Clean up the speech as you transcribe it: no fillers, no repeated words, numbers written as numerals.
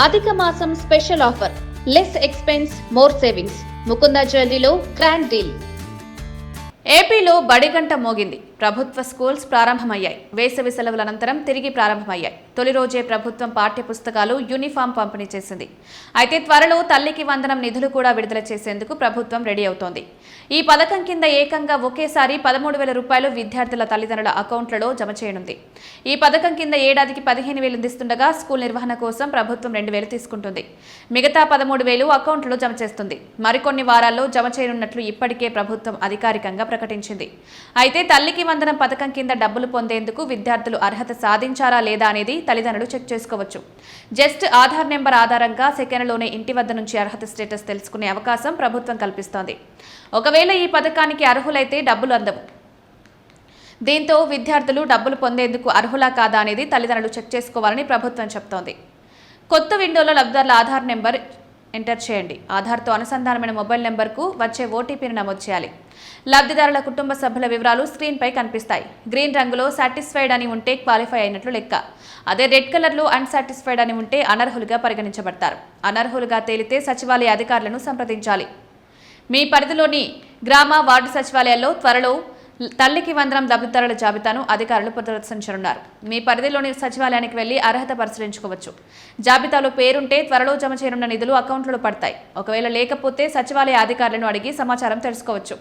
అధిక మాసం special offer, less expense more savings. Mukunda జ్యువెలరీలో గ్రాండ్ డీల్. ఏపీలో బడిగంట మోగింది. ప్రభుత్వ స్కూల్స్ ప్రారంభమయ్యాయి. వేసవి సెలవుల అనంతరం తిరిగి ప్రారంభమయ్యాయి. తొలి రోజే ప్రభుత్వం పాఠ్య పుస్తకాలు, యూనిఫామ్ పంపిణీ చేసింది. అయితే త్వరలో తల్లికి వందనం నిధులు కూడా విడుదల చేసేందుకు ప్రభుత్వం రెడీ అవుతోంది. ఈ పథకం కింద ఏకంగా ఒకేసారి 13,000 రూపాయలు విద్యార్థుల తల్లిదండ్రుల అకౌంట్లలో జమ చేయనుంది. ఈ పథకం కింద ఏడాదికి 15,000 అందిస్తుండగా స్కూల్ నిర్వహణ కోసం ప్రభుత్వం 2,000 తీసుకుంటుంది. మిగతా 13,000 అకౌంట్లో జమ చేస్తుంది. మరికొన్ని వారాల్లో జమ చేయనున్నట్లు ఇప్పటికే ప్రభుత్వం అధికారికంగా ప్రకటించింది. అయితే తల్లికి వందనం పథకం కింద డబ్బులు పొందేందుకు విద్యార్థులు అర్హత సాధించారా లేదా అనేది తల్లిదండ్రులు చెక్ చేసుకోవచ్చు. జస్ట్ ఆధార్ నెంబర్ ఆధారంగా సెకండ్లోనే ఇంటి వద్ద నుంచి అర్హత స్టేటస్ తెలుసుకునే అవకాశం ప్రభుత్వం కల్పిస్తోంది. ఒకవేళ ఈ పథకానికి అర్హులైతే డబ్బులు అందవు. దీంతో విద్యార్థులు డబ్బులు పొందేందుకు అర్హులా కాదా అనేది తల్లిదండ్రులు చెక్ చేసుకోవాలని ప్రభుత్వం చెబుతోంది. కొత్త విండోలో లబ్ధిదారుల ఆధార్ నెంబర్ ఎంటర్ చేయండి. ఆధార్తో అనుసంధానమైన మొబైల్ నెంబర్కు వచ్చే ఓటీపీని నమోదు చేయాలి. లబ్ధిదారుల కుటుంబ సభ్యుల వివరాలు స్క్రీన్పై కనిపిస్తాయి. గ్రీన్ రంగులో సాటిస్ఫైడ్ అని ఉంటే క్వాలిఫై అయినట్లు లెక్క. అదే రెడ్ కలర్లో అన్సాటిస్ఫైడ్ అని ఉంటే అనర్హులుగా పరిగణించబడతారు. అనర్హులుగా తేలితే సచివాలయ అధికారులను సంప్రదించాలి. మీ పరిధిలోని గ్రామ, వార్డు సచివాలయాల్లో త్వరలో తల్లికి వందనం లబ్ధిదారుల జాబితాను అధికారులు ప్రదర్శించనున్నారు. మీ పరిధిలోని సచివాలయానికి వెళ్లి అర్హత పరిశీలించుకోవచ్చు. జాబితాలో పేరుంటే త్వరలో జమ చేయనున్న నిధులు అకౌంట్లో పడతాయి. ఒకవేళ లేకపోతే సచివాలయ అధికారులను అడిగి సమాచారం తెలుసుకోవచ్చు.